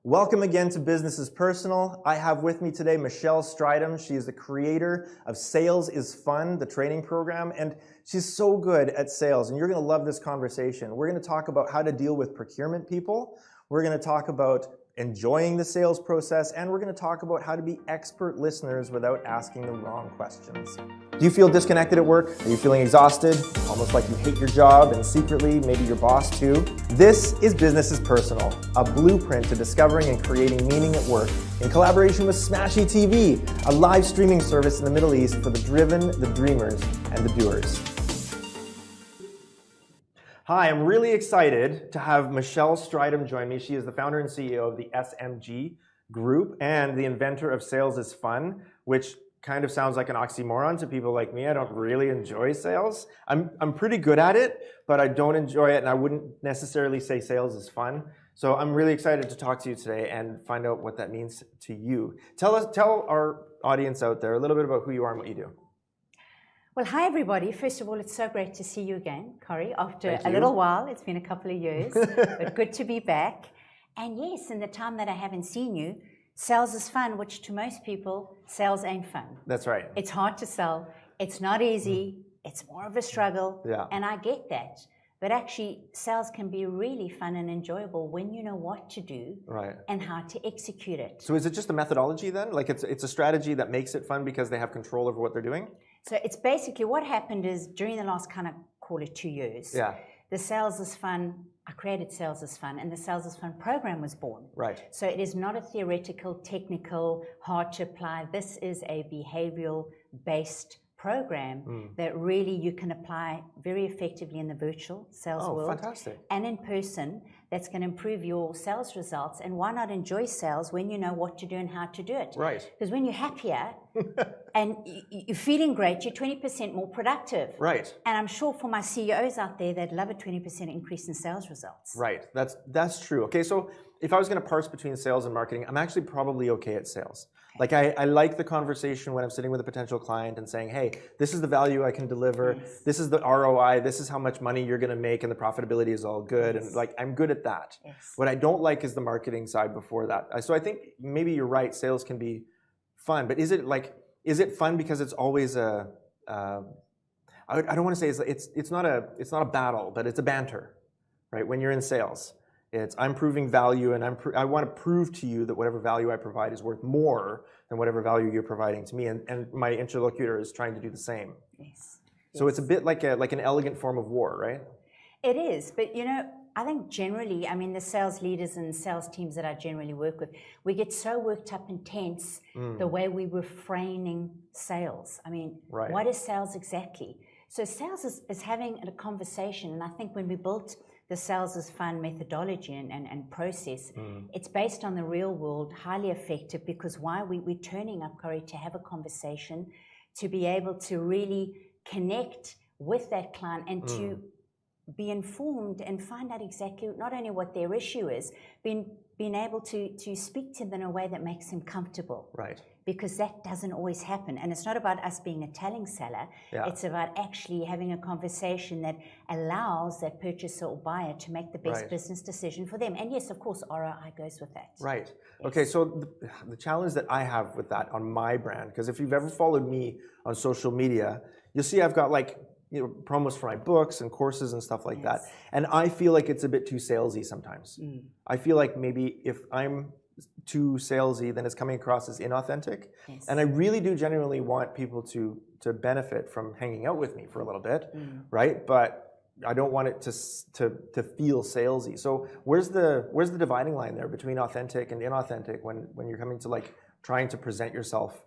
Welcome again to Business is Personal. I have with me today Michelle Stridham. She is the creator of Sales is Fun, the training program, and she's so good at sales, and you're going to love this conversation. We're going to talk about how to deal with procurement people. We're going to talk about enjoying the sales process, and we're going to talk about how to be expert listeners without asking the wrong questions. Do you feel disconnected at work? Are you feeling exhausted? Almost like you hate your job and secretly maybe your boss too? This is Business is Personal, a blueprint to discovering and creating meaning at work in collaboration with Smashy TV, a live streaming service in the Middle East for the driven, the dreamers, and the doers. Hi, I'm really excited to have Michelle Stridham join me. She is the founder and CEO of the SMG Group and the inventor of Sales is Fun, which kind of sounds like an oxymoron to people like me. I don't really enjoy sales. I'm pretty good at it, but I don't enjoy it, and I wouldn't necessarily say sales is fun. So I'm really excited to talk to you today and find out what that means to you. Tell our audience out there a little bit about who you are and what you do. Well, hi everybody. First of all, it's so great to see you again, Corey, after a little while. It's been a couple of years, but good to be back. And yes, in the time that I haven't seen you, sales is fun, which to most people, sales ain't fun. That's right. It's hard to sell. It's not easy. It's more of a struggle. Yeah. And I get that. But actually, sales can be really fun and enjoyable when you know what to do and how to execute it. So is it just a methodology then? Like it's a strategy that makes it fun because they have control over what they're doing? So it's basically what happened is during the last call it 2 years, the Sales is Fun, I created Sales is Fun, and the Sales is Fun program was born. Right. So it is not a theoretical, technical, hard to apply. This is a behavioral-based program that really you can apply very effectively in the virtual sales world. Fantastic. And in person, that's going to improve your sales results. And why not enjoy sales when you know what to do and how to do it? Right. Because when you're happier and you're feeling great, you're 20% more productive. Right. And I'm sure for my CEOs out there, they'd love a 20% increase in sales results. Right. That's true. Okay, so if I was going to parse between sales and marketing, I'm actually probably okay at sales. Like I like the conversation when I'm sitting with a potential client and saying, hey, this is the value I can deliver. Yes. This is the ROI. This is how much money you're going to make and the profitability is all good. Yes. And like, I'm good at that. Yes. What I don't like is the marketing side before that. So I think maybe you're right. Sales can be fun, but is it fun because it's always I don't want to say it's not a battle, but it's a banter, right? When you're in sales. I'm proving value, and I want to prove to you that whatever value I provide is worth more than whatever value you're providing to me, and my interlocutor is trying to do the same. Yes. So it's a bit like an elegant form of war, right? It is, but I think generally, the sales leaders and sales teams that I generally work with, we get so worked up and tense the way we're refraining sales. What is sales exactly? So sales is having a conversation, and I think when we built the Sales is Fun methodology and process, it's based on the real world, highly effective, because we're turning up, Corey, to have a conversation, to be able to really connect with that client and to be informed and find out exactly not only what their issue is, being able to speak to them in a way that makes them comfortable. Right. Because that doesn't always happen. And it's not about us being a telling seller. Yeah. It's about actually having a conversation that allows that purchaser or buyer to make the best business decision for them. And yes, of course, ROI goes with that. Right. Yes. Okay, so the challenge that I have with that on my brand, because if you've ever followed me on social media, you'll see I've got promos for my books and courses and stuff like that. And I feel like it's a bit too salesy sometimes. I feel like maybe if I'm too salesy, then it's coming across as inauthentic. Yes. And I really do genuinely want people to benefit from hanging out with me for a little bit, right? But I don't want it to feel salesy. So where's the dividing line there between authentic and inauthentic when you're coming to trying to present yourself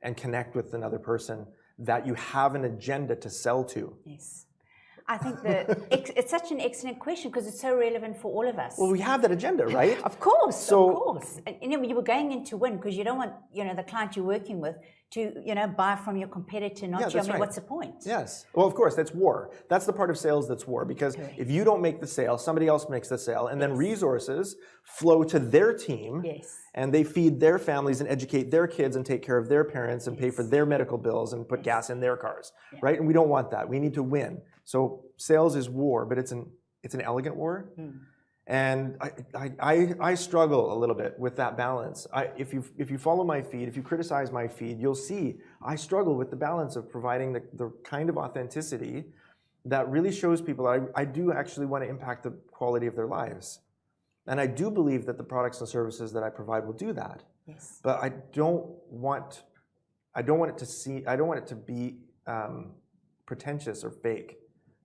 and connect with another person that you have an agenda to sell to? Yes. I think it's such an excellent question because it's so relevant for all of us. Well, we have that agenda, right? Of course, of course. And, you were going in to win because you don't want, the client you're working with to, buy from your competitor, not you. What's the point? Yes. Well, of course, that's war. That's the part of sales that's war, because if you don't make the sale, somebody else makes the sale, and then resources flow to their team, and they feed their families and educate their kids and take care of their parents and pay for their medical bills and put gas in their cars, right? And we don't want that. We need to win. So sales is war, but it's an elegant war. And I struggle a little bit with that balance. If you follow my feed, if you criticize my feed, you'll see I struggle with the balance of providing the kind of authenticity that really shows people I do actually want to impact the quality of their lives. And I do believe that the products and services that I provide will do that. Yes. But I don't want it to be pretentious or fake.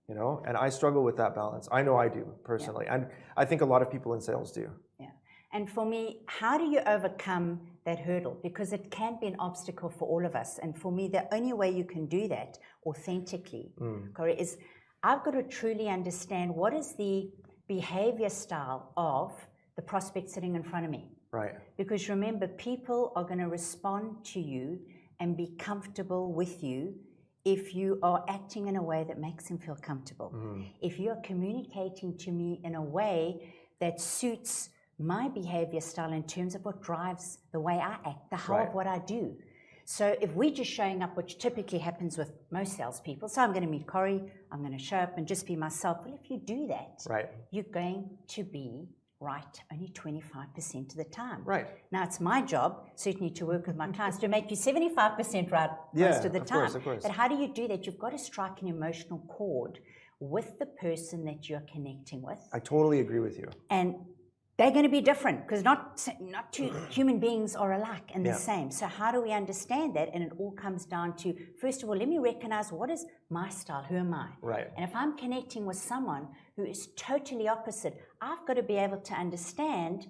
You know, and I struggle with that balance. I know I do personally, and I think a lot of people in sales do. Yeah, and for me, how do you overcome that hurdle? Because it can be an obstacle for all of us. And for me, the only way you can do that authentically, Corey, is I've got to truly understand what is the behavior style of the prospect sitting in front of me. Right. Because remember, people are going to respond to you and be comfortable with you if you are acting in a way that makes them feel comfortable. If you are communicating to me in a way that suits my behavior style in terms of what drives the way I act, the how of what I do. So if we're just showing up, which typically happens with most salespeople, so I'm going to meet Corey, I'm going to show up and just be myself. Well, if you do that, you're going to be right only 25% of the time. Right. Now, it's my job, certainly, to work with my clients to make you 75% right most of the time. Of course. But how do you do that? You've got to strike an emotional chord with the person that you're connecting with. I totally agree with you. And they're going to be different because not two human beings are alike and the same. So how do we understand that? And it all comes down to, first of all, let me recognize what is my style, who am I? Right. And if I'm connecting with someone who is totally opposite, I've got to be able to understand,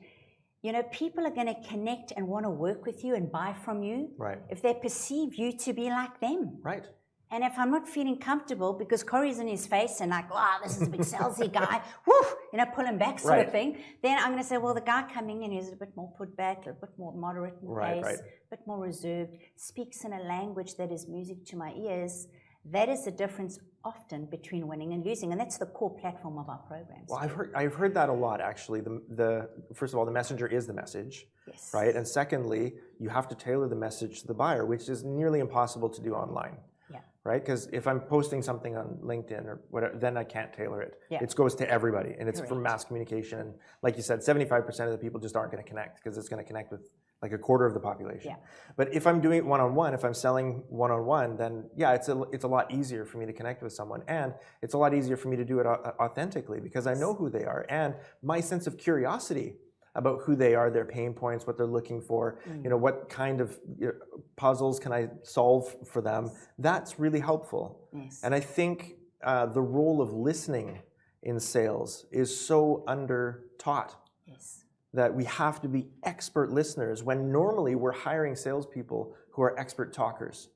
you know, people are going to connect and want to work with you and buy from you if they perceive you to be like them. Right. And if I'm not feeling comfortable because Corey's in his face and like, wow, this is a big salesy guy, whoo, you know, pull him back sort of thing, then I'm going to say, well, the guy coming in is a bit more put back, a bit more moderate in pace, a bit more reserved, speaks in a language that is music to my ears. That is the difference often between winning and losing, and that's the core platform of our programs. Well, I've heard that a lot actually. First of all, the messenger is the message, right? And secondly, you have to tailor the message to the buyer, which is nearly impossible to do online. Right? Because if I'm posting something on LinkedIn or whatever, then I can't tailor it. It goes to everybody, and it's for mass communication. And like you said, 75% of the people just aren't going to connect because it's going to connect with like a quarter of the population. But if I'm doing it one-on-one, if I'm selling one-on-one, then it's a lot easier for me to connect with someone, and it's a lot easier for me to do it authentically because I know who they are, and my sense of curiosity about who they are, their pain points, what they're looking for, you know, what kind of puzzles can I solve for them. That's really helpful. And I think the role of listening in sales is so under-taught that we have to be expert listeners when normally we're hiring salespeople who are expert talkers.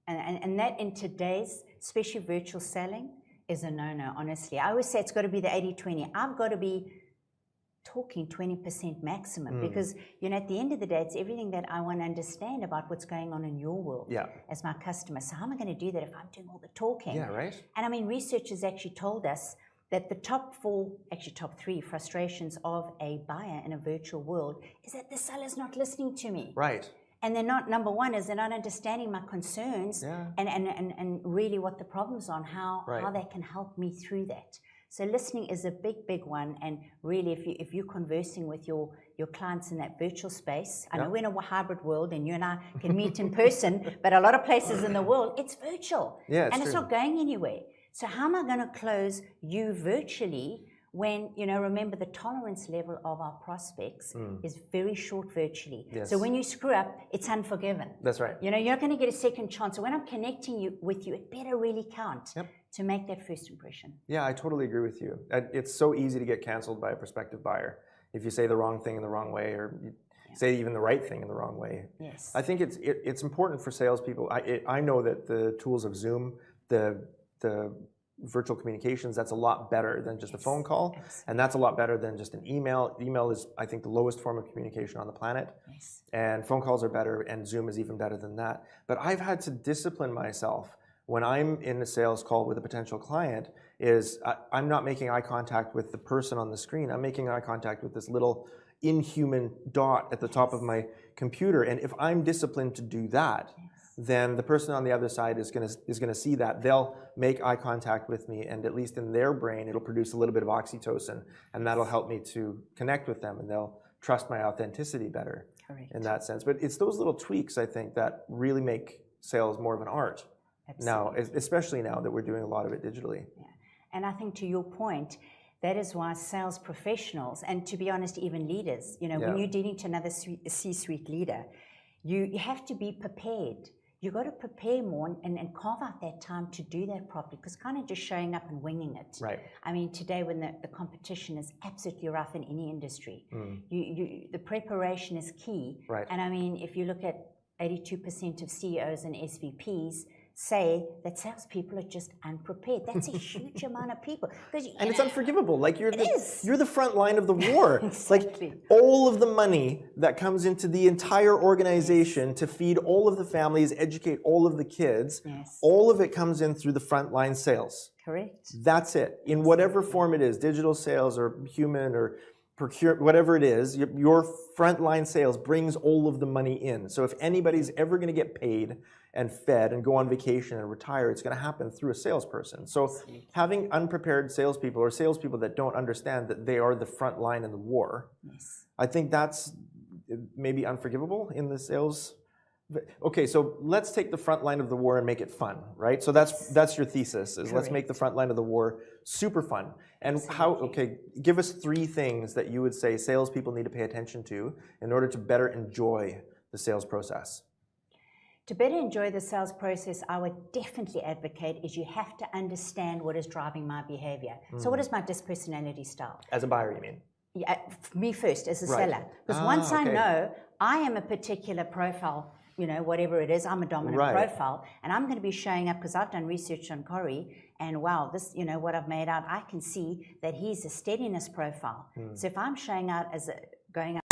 And that in today's, especially virtual selling, is a no-no, honestly. I always say it's got to be the 80-20. I've got to be talking 20% maximum because, you know, at the end of the day, it's everything that I want to understand about what's going on in your world as my customer. So how am I going to do that if I'm doing all the talking? And I mean, research has actually told us that the top 3 frustrations of a buyer in a virtual world is that the seller's not listening to me. And they're not, number one is they're not understanding my concerns and really what the problems are and how they can help me through that. So listening is a big, big one, and really if you're conversing with your clients in that virtual space, I know we're in a hybrid world and you and I can meet in person, but a lot of places in the world, it's virtual. And it's not going anywhere. So how am I going to close you virtually when, you know, remember the tolerance level of our prospects is very short virtually. So when you screw up, it's unforgiven. That's right. You know, you're not going to get a second chance. So when I'm connecting with you, it better really count to make that first impression. Yeah, I totally agree with you. It's so easy to get canceled by a prospective buyer if you say the wrong thing in the wrong way or you say even the right thing in the wrong way. I think it's important for salespeople. I know that the tools of Zoom, the virtual communications, that's a lot better than just a phone call. And that's a lot better than just an email. Email is, I think, the lowest form of communication on the planet. And phone calls are better, and Zoom is even better than that. But I've had to discipline myself when I'm in a sales call with a potential client is I'm not making eye contact with the person on the screen. I'm making eye contact with this little inhuman dot at the top of my computer. And if I'm disciplined to do that, then the person on the other side is gonna see that. They'll make eye contact with me, and at least in their brain, it'll produce a little bit of oxytocin, and that'll help me to connect with them, and they'll trust my authenticity better. Correct. In that sense. But it's those little tweaks, I think, that really make sales more of an art. Absolutely. Now, especially now that we're doing a lot of it digitally. Yeah. And I think to your point, that is why sales professionals, and to be honest, even leaders, when you're dealing to another C-suite leader, you have to be prepared. You've got to prepare more and carve out that time to do that properly, because kind of just showing up and winging it. Right. I mean, today when the competition is absolutely rough in any industry, the preparation is key. Right. And I mean, if you look at 82% of CEOs and SVPs say that salespeople are just unprepared. That's a huge amount of people. And it's unforgivable. Like you're the front line of the war. Exactly. Like all of the money that comes into the entire organization to feed all of the families, educate all of the kids, all of it comes in through the frontline sales. Correct. That's it. In whatever form it is, digital sales or human or whatever it is, your frontline sales brings all of the money in. So if anybody's ever going to get paid and fed and go on vacation and retire, it's going to happen through a salesperson. So having unprepared salespeople or salespeople that don't understand that they are the front line in the war, I think that's maybe unforgivable in the sales. Okay, so let's take the front line of the war and make it fun, right? So that's your thesis, is let's make the front line of the war super fun. And give us 3 things that you would say salespeople need to pay attention to in order to better enjoy the sales process. To better enjoy the sales process, I would definitely advocate is you have to understand what is driving my behavior. So what is my dispersonality style? As a buyer, you mean? Yeah, me first, as a seller. Because once I know I am a particular profile, whatever it is, I'm a dominant profile, and I'm going to be showing up because I've done research on Corey, and wow, this, what I've made out, I can see that he's a steadiness profile. So if I'm showing out as going out,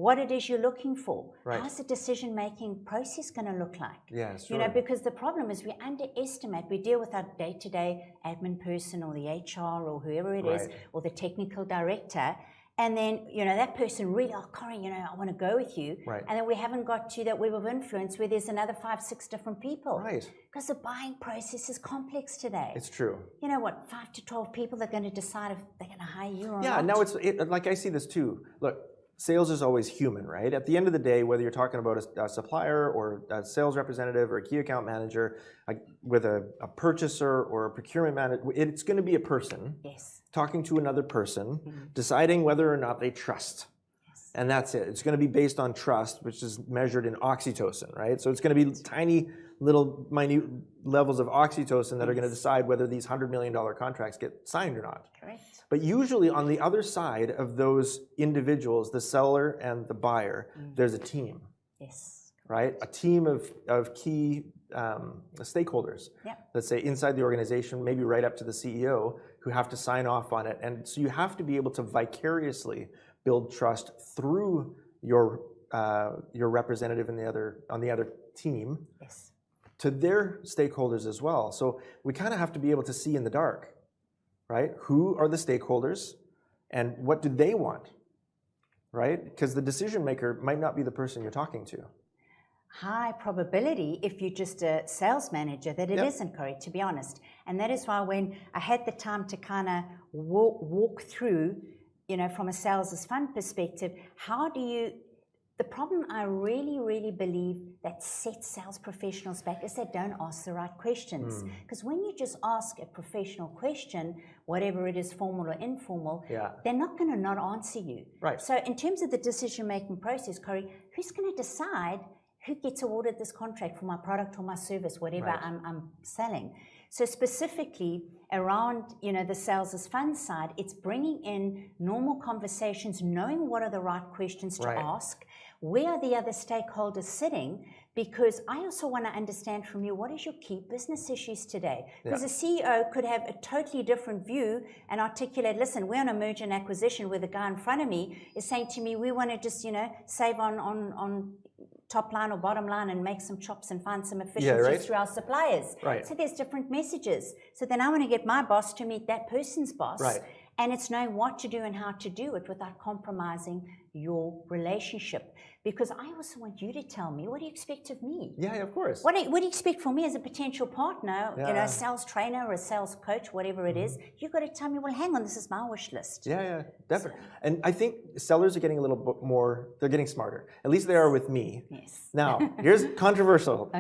what it is you're looking for. How's the decision-making process going to look like? Yeah, sure. Because the problem is we underestimate, we deal with our day-to-day admin person or the HR or whoever it is, or the technical director, and then, that person really, Corey, I want to go with you. And then we haven't got to that web of influence where there's another 5, 6 different people. Because the buying process is complex today. It's true. 5 to 12 people that are going to decide if they're going to hire you or not. Yeah, now like I see this too. Look, sales is always human, right? At the end of the day, whether you're talking about a supplier or a sales representative or a key account manager, with a purchaser or a procurement manager, it's going to be a person talking to another person, deciding whether or not they trust. And that's it. It's going to be based on trust, which is measured in oxytocin, right? So it's going to be tiny little minute levels of oxytocin that are going to decide whether these $100 million contracts get signed or not. Correct. But usually on the other side of those individuals, the seller and the buyer, there's a team. Right? A team of key stakeholders, let's say inside the organization, maybe right up to the CEO, who have to sign off on it. And so you have to be able to vicariously build trust through your representative on the other team to their stakeholders as well. So we kind of have to be able to see in the dark, right? Who are the stakeholders and what do they want, right? Because the decision maker might not be the person you're talking to. high probability, if you're just a sales manager, that it isn't correct, to be honest. And that is why when I had the time to kind of walk through, from a sales as fun perspective, how do you, the problem I really, really believe that sets sales professionals back is they don't ask the right questions. Because when you just ask a professional question, whatever it is, formal or informal, they're not going to not answer you. Right. So in terms of the decision-making process, Corey, who's going to decide who gets awarded this contract for my product or my service, whatever I'm selling? So specifically around, the sales as fun side, it's bringing in normal conversations, knowing what are the right questions to ask, where are the other stakeholders sitting, because I also want to understand from you, what is your key business issues today? Because a CEO could have a totally different view and articulate, listen, we're on a merger and acquisition where the guy in front of me is saying to me, we want to just, save on top line or bottom line and make some chops and find some efficiencies through our suppliers. So there's different messages. So then I want to get my boss to meet that person's boss. And it's knowing what to do and how to do it without compromising your relationship. Because I also want you to tell me, what do you expect of me? Yeah, of course. What do you expect from me as a potential partner, a sales trainer or a sales coach, whatever it is? You've got to tell me, well, hang on, this is my wish list. Yeah, definitely. And I think sellers are getting a little bit more, they're getting smarter. At least they are with me. Yes. Now, here's a controversial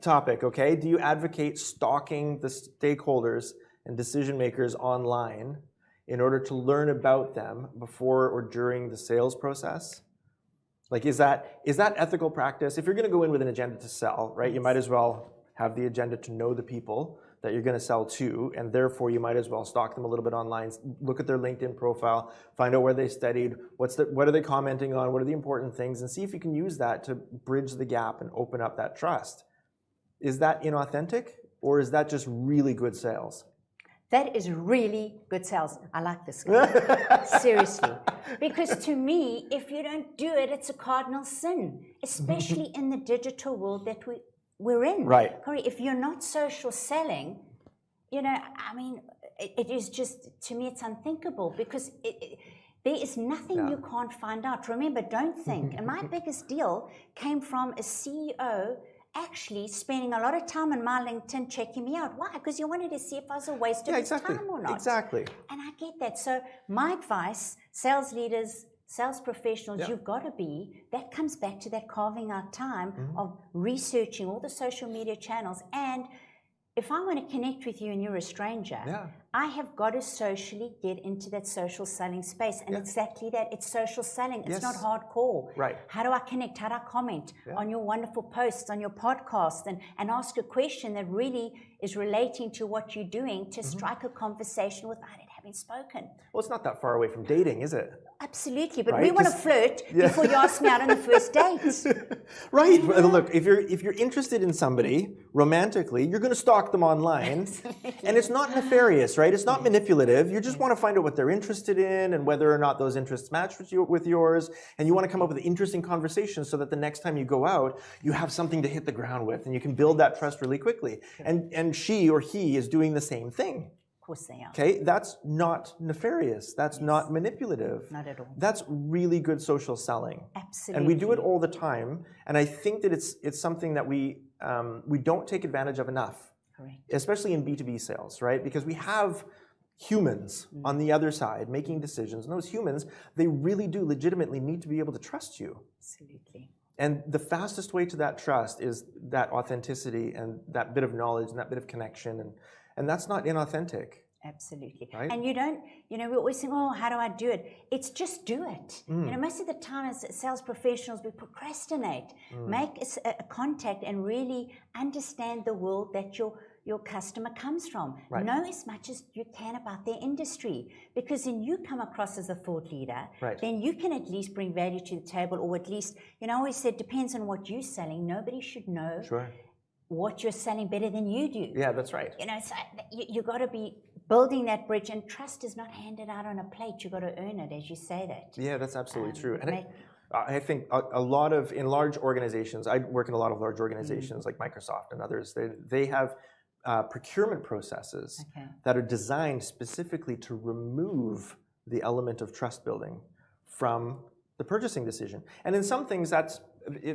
topic, okay? Do you advocate stalking the stakeholders and decision makers online in order to learn about them before or during the sales process? Like, is that ethical practice? If you're going to go in with an agenda to sell, right, you might as well have the agenda to know the people that you're going to sell to, and therefore you might as well stalk them a little bit online, look at their LinkedIn profile, find out where they studied, what are they commenting on, what are the important things, and see if you can use that to bridge the gap and open up that trust. Is that inauthentic, or is that just really good sales? That is really good sales. I like this guy. Seriously. Because to me, if you don't do it, it's a cardinal sin, especially in the digital world that we're in. Right. Corey, if you're not social selling, it is just, to me, it's unthinkable because there is nothing you can't find out. Remember, don't think. And my biggest deal came from a CEO actually spending a lot of time on my LinkedIn checking me out. Why? Because you wanted to see if I was a waste of his time or not. Exactly. And I get that. So my advice, sales leaders, sales professionals, you've got to be, that comes back to that carving out time of researching all the social media channels. And if I want to connect with you and you're a stranger, I have got to socially get into that social selling space. And exactly that, it's social selling. It's not hardcore. Right. How do I connect? How do I comment on your wonderful posts, on your podcast, and ask a question that really is relating to what you're doing to strike a conversation without it having spoken? Well, it's not that far away from dating, is it? Absolutely, but we want to flirt before you ask me out on the first date. Right. Look, if you're interested in somebody romantically, you're going to stalk them online, and it's not nefarious, right? It's not manipulative. You just want to find out what they're interested in and whether or not those interests match with yours, and you want to come up with an interesting conversation so that the next time you go out, you have something to hit the ground with, and you can build that trust really quickly. And she or he is doing the same thing. Of course they are. Okay, that's not nefarious. That's not manipulative. Not at all. That's really good social selling. Absolutely. And we do it all the time. And I think that it's something that we don't take advantage of enough. Correct. Especially in B2B sales, right? Because we have humans on the other side making decisions. And those humans, they really do legitimately need to be able to trust you. Absolutely. And the fastest way to that trust is that authenticity and that bit of knowledge and that bit of connection. And that's not inauthentic. Absolutely. Right? And you don't, we always think, oh, how do I do it? It's just do it. Most of the time as sales professionals, we procrastinate. Make a contact and really understand the world that your customer comes from. Right. Know as much as you can about their industry. Because then you come across as a thought leader. Right. Then you can at least bring value to the table, or at least, I always said, depends on what you're selling. Nobody should know what you're selling better than you do. Yeah, that's right. So you got to be building that bridge, and trust is not handed out on a plate. You got to earn it, as you say that. Yeah, that's absolutely true. And I think a lot of, in large organizations, I work in a lot of large organizations like Microsoft and others, they have procurement processes that are designed specifically to remove the element of trust building from the purchasing decision. And in some things, that's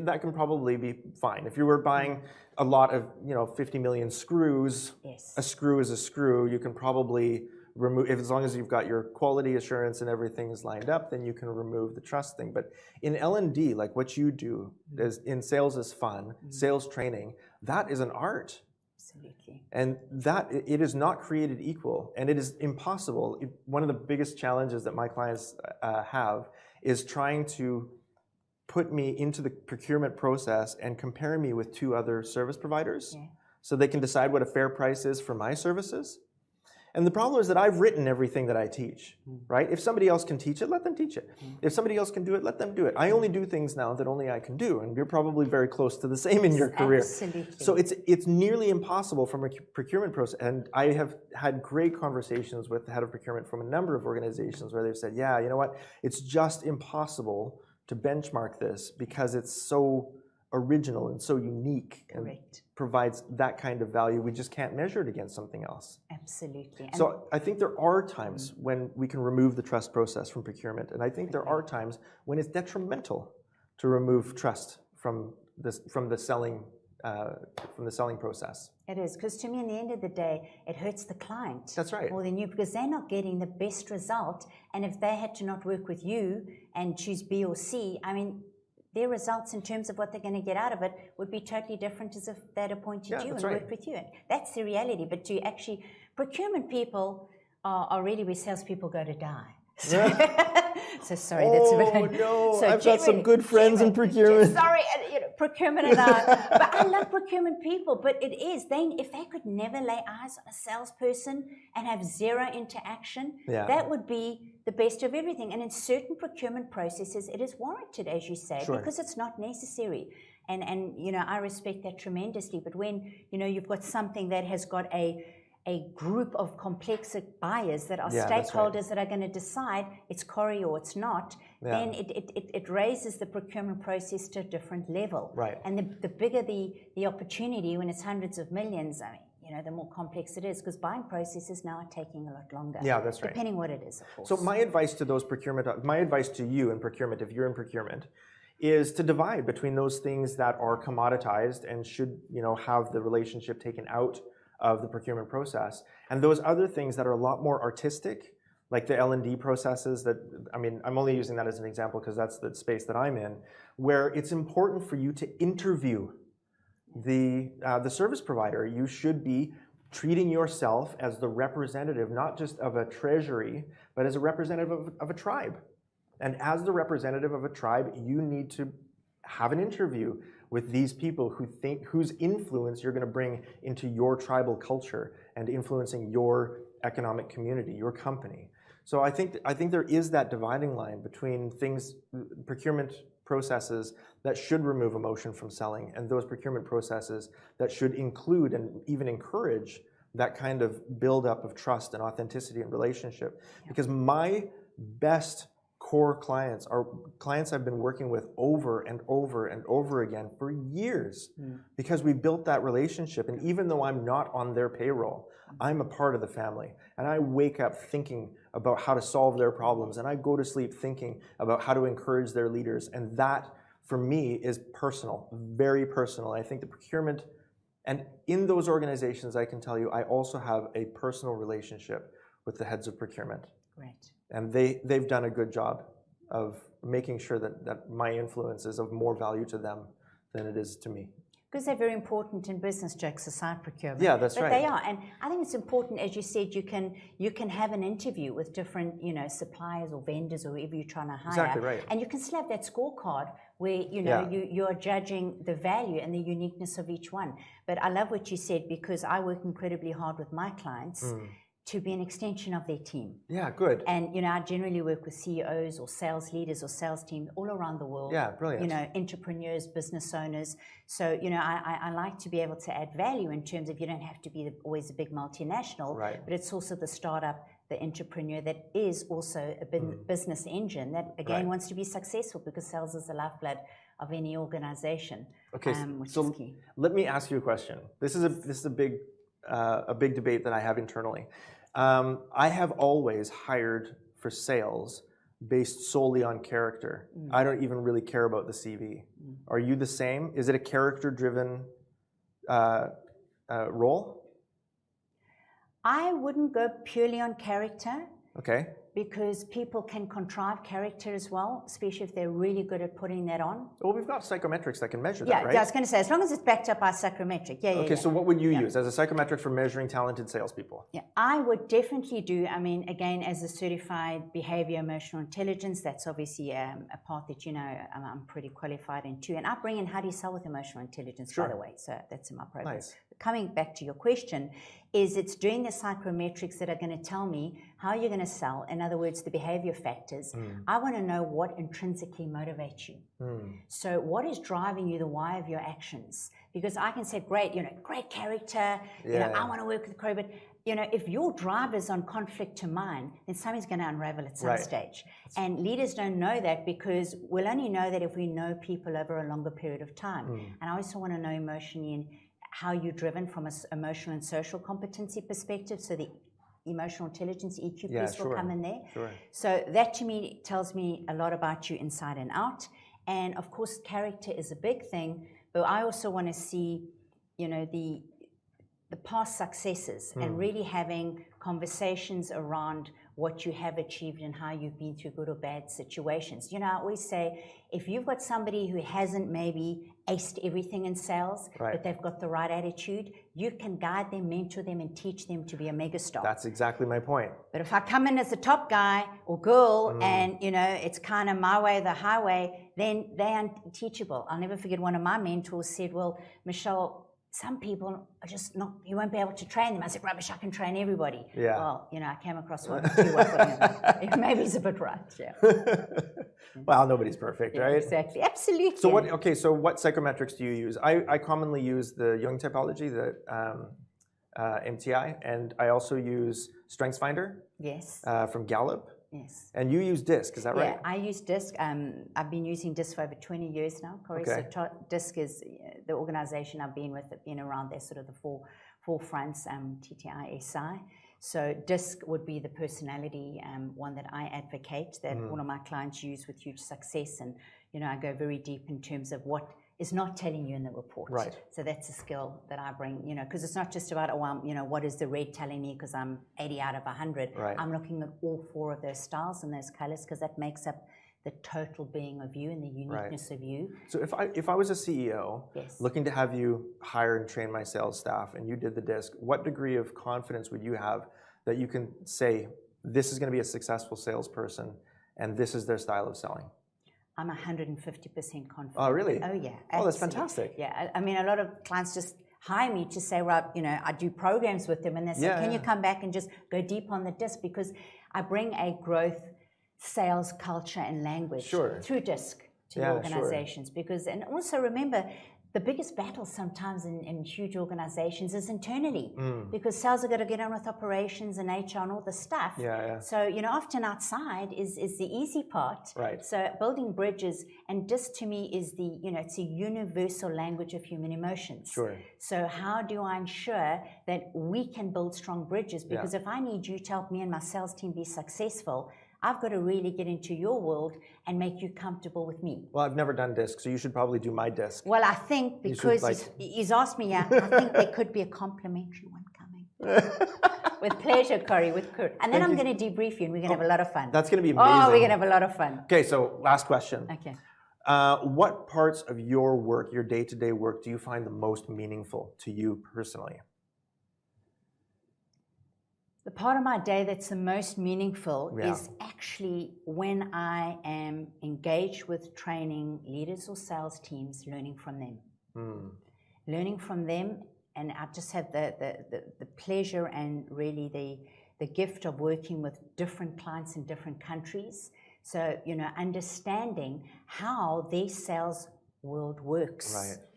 that can probably be fine. If you were buying a lot of 50 million screws, yes, a screw is a screw. You can probably remove, as long as you've got your quality assurance and everything is lined up, then you can remove the trust thing. But in L&D, like what you do is in sales is fun, sales training, that is an art. Absolutely. And that it is not created equal, and it is impossible. One of the biggest challenges that my clients have is trying to put me into the procurement process and compare me with 2 other service providers, so they can decide what a fair price is for my services. And the problem is that I've written everything that I teach, right? If somebody else can teach it, let them teach it. If somebody else can do it, let them do it. I only do things now that only I can do, and you're probably very close to the same in your career. Absolutely. So it's nearly impossible from a procurement process. And I have had great conversations with the head of procurement from a number of organizations where they've said, yeah, you know what? It's just impossible to benchmark this because it's so original and so unique. Correct. And provides that kind of value. We just can't measure it against something else. Absolutely. And so I think there are times when we can remove the trust process from procurement, and I think there are times when it's detrimental to remove trust from the selling process. It is, because to me, in the end of the day, it hurts the client. That's right. More than you, because they're not getting the best result. And if they had to not work with you and choose B or C, I mean, their results in terms of what they're going to get out of it would be totally different as if they'd appointed you and worked with you. And that's the reality. But to actually, procurement people are really where salespeople go to die. So sorry, that's a bit. Oh no, so I've got some good friends in procurement. Sorry, procurement and I. But I love procurement people. But it is, if they could never lay eyes on a salesperson and have zero interaction, that would be the best of everything. And in certain procurement processes, it is warranted, as you say, because it's not necessary. And I respect that tremendously. But when you've got something that has got a group of complex buyers that are stakeholders that are going to decide it's Corrie or it's not, then it raises the procurement process to a different level. Right. And the bigger the opportunity, when it's hundreds of millions, I mean, the more complex it is, because buying processes now are taking a lot longer. Yeah, that's right. Depending what it is, of course. So my advice to my advice to you in procurement, if you're in procurement, is to divide between those things that are commoditized and should, have the relationship taken out of the procurement process, and those other things that are a lot more artistic, like the L&D processes that, I'm only using that as an example because that's the space that I'm in, where it's important for you to interview the service provider. You should be treating yourself as the representative, not just of a treasury, but as a representative of a tribe. And as the representative of a tribe, you need to have an interview with these people whose influence you're going to bring into your tribal culture and influencing your economic community, your company. So I think there is that dividing line between procurement processes that should remove emotion from selling and those procurement processes that should include and even encourage that kind of buildup of trust and authenticity and relationship. Because my best core clients are clients I've been working with over and over and over again for years, because we built that relationship. And even though I'm not on their payroll, I'm a part of the family. And I wake up thinking about how to solve their problems. And I go to sleep thinking about how to encourage their leaders. And that, for me, is personal, very personal. I think the procurement, and in those organizations, I can tell you, I also have a personal relationship with the heads of procurement. Right. And they've done a good job of making sure that my influence is of more value to them than it is to me. Because they're very important in business, jokes aside, procurement. Yeah, that's right. But they are, and I think it's important, as you said, you can have an interview with different, suppliers or vendors or whoever you're trying to hire. Exactly right. And you can still have that scorecard where you are judging the value and the uniqueness of each one. But I love what you said, because I work incredibly hard with my clients to be an extension of their team. Yeah, good. And I generally work with CEOs or sales leaders or sales teams all around the world. Yeah, brilliant. Entrepreneurs, business owners. So I like to be able to add value in terms of, you don't have to be always a big multinational, right, but it's also the startup, the entrepreneur that is also a business engine that again wants to be successful, because sales is the lifeblood of any organization. Okay, which so is key. Let me ask you a question. This is a big debate that I have internally. I have always hired for sales based solely on character. I don't even really care about the CV. Are you the same? Is it a character-driven role? I wouldn't go purely on character. Okay. Because people can contrive character as well, especially if they're really good at putting that on. Well, we've got psychometrics that can measure Yeah, that, right? I was going to say, as long as it's backed up by psychometric. Okay, so what would you use as a psychometric for measuring talented salespeople? Yeah, I would definitely do, again, as a certified behavior emotional intelligence, that's obviously a part that, I'm pretty qualified in too. And I bring in how do you sell with emotional intelligence, by the way. So that's in my program. Nice. Coming back to your question, it's doing the psychometrics that are going to tell me how you're going to sell. In other words, the behavior factors. I want to know what intrinsically motivates you. So what is driving you, the why of your actions? Because I can say, great, great character, I want to work with Crow, but if your drive is on conflict to mine, then something's going to unravel at some stage. And leaders don't know that because we'll only know that if we know people over a longer period of time. And I also want to know emotionally and how you're driven from an emotional and social competency perspective. So the emotional intelligence, EQ piece will come in there. So that to me tells me a lot about you inside and out. And of course, character is a big thing, but I also want to see, the past successes and really having conversations around what you have achieved and how you've been through good or bad situations. I always say, if you've got somebody who hasn't maybe aced everything in sales, but they've got the right attitude, you can guide them, mentor them, and teach them to be a megastar. That's exactly my point. But if I come in as the top guy or girl and, it's kind of my way or the highway, then they're unteachable. I'll never forget one of my mentors said, well, Michelle, some people are just not, you won't be able to train them. I said, rubbish, I can train everybody. Yeah. Well, I came across one or two. Maybe he's a bit right, Well, nobody's perfect, right? Exactly, absolutely. So what psychometrics do you use? I commonly use the Jung typology, the MTI, and I also use StrengthsFinder from Gallup. Yes. And you use DISC, is that right? Yeah, I use DISC. I've been using DISC for over 20 years now, Corey. Okay. So DISC is the organization I've been with, been around there, sort of the four fronts, TTI, SI. So DISC would be the personality one that I advocate, that one of my clients use with huge success. And, I go very deep in terms of what is not telling you in the report. Right. So that's a skill that I bring, because it's not just about, what is the red telling me because I'm 80 out of 100. Right. I'm looking at all four of those styles and those colors because that makes up the total being of you and the uniqueness of you. So if I was a CEO looking to have you hire and train my sales staff and you did the DISC, what degree of confidence would you have that you can say, this is going to be a successful salesperson and this is their style of selling? I'm 150% confident. Oh, really? Oh, yeah. Oh, that's fantastic. Yeah, a lot of clients just hire me to say, well, I do programs with them, and they say, can you come back and just go deep on the DISC? Because I bring a growth, sales, culture, and language through DISC to the organizations. Because, and also remember, the biggest battle sometimes in huge organizations is internally because sales are going to get on with operations and HR and all the stuff. So, often outside is the easy part. Right. So building bridges, and DISC to me is the, it's a universal language of human emotions. Sure. So how do I ensure that we can build strong bridges? Because if I need you to help me and my sales team be successful, I've got to really get into your world and make you comfortable with me. Well, I've never done DISC, so you should probably do my DISC. Well, I think because he's asked me, I think there could be a complimentary one coming. With pleasure, Corey, with Kurt. And then I'm going to debrief you and we're going to have a lot of fun. That's going to be amazing. Oh, we're going to have a lot of fun. Okay, so last question. Okay. What parts of your work, your day-to-day work, do you find the most meaningful to you personally? The part of my day that's the most meaningful is actually when I am engaged with training leaders or sales teams, learning from them. Learning from them, and I just have the pleasure and really the gift of working with different clients in different countries. So, understanding how their sales world works.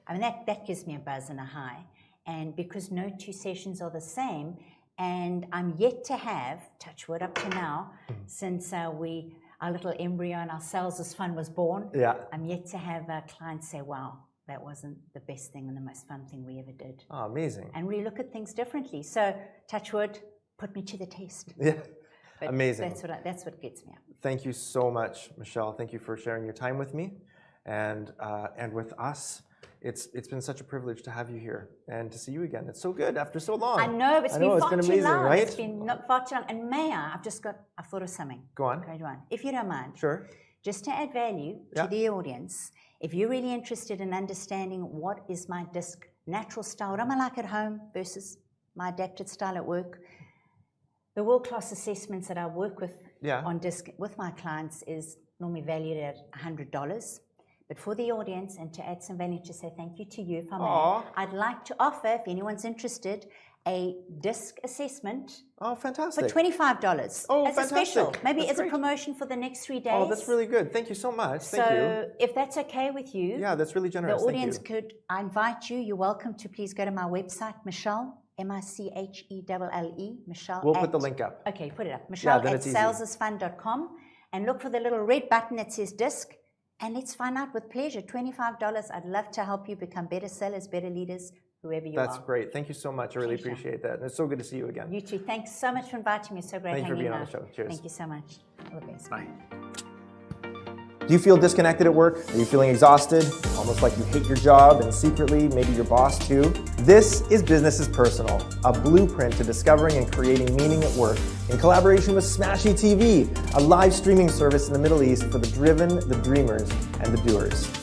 Right. That gives me a buzz and a high. And because no two sessions are the same, and I'm yet to have, touch wood up to now, since our little embryo and our sales fund was born, I'm yet to have a client say, wow, that wasn't the best thing and the most fun thing we ever did. Oh, amazing. And we look at things differently. So, touch wood, put me to the test. Yeah. But Amazing. That's what gets me up. Thank you so much, Michelle. Thank you for sharing your time with me and with us. It's been such a privilege to have you here and to see you again. It's so good after so long. I know, but it's been far too amazing, long. right? It's been far too long. And I've thought of something. Go on. Okay, Joanne, if you don't mind. Sure. Just to add value to the audience, if you're really interested in understanding what is my disc natural style, what am I like at home versus my adapted style at work, the world-class assessments that I work with on disc with my clients is normally valued at $100. But for the audience and to add some value to say thank you to you, if I may, I'd like to offer, if anyone's interested, a disc assessment. Oh, fantastic. For $25. Oh, as fantastic. a special. Maybe that's as great. a promotion for the next 3 days. Oh, that's really good. Thank you so much. Thank you. So if that's okay with you. Yeah, that's really generous. The audience I invite you, you're welcome to please go to my website, Michelle, Michelle, Michelle. We'll put the link up. Okay, put it up. Michelle at salesisfun.com and look for the little red button that says disc. And let's find out with pleasure. $25. I'd love to help you become better sellers, better leaders, whoever you are. That's great. Thank you so much. I really appreciate that. And it's so good to see you again. You too. Thanks so much for inviting me. So great Thank you for hanging being on out. the show. Cheers. Thank you so much. All the best. Bye. Do you feel disconnected at work? Are you feeling exhausted? Almost like you hate your job and secretly maybe your boss too? This is Business is Personal, a blueprint to discovering and creating meaning at work in collaboration with Smashy TV, a live streaming service in the Middle East for the driven, the dreamers, and the doers.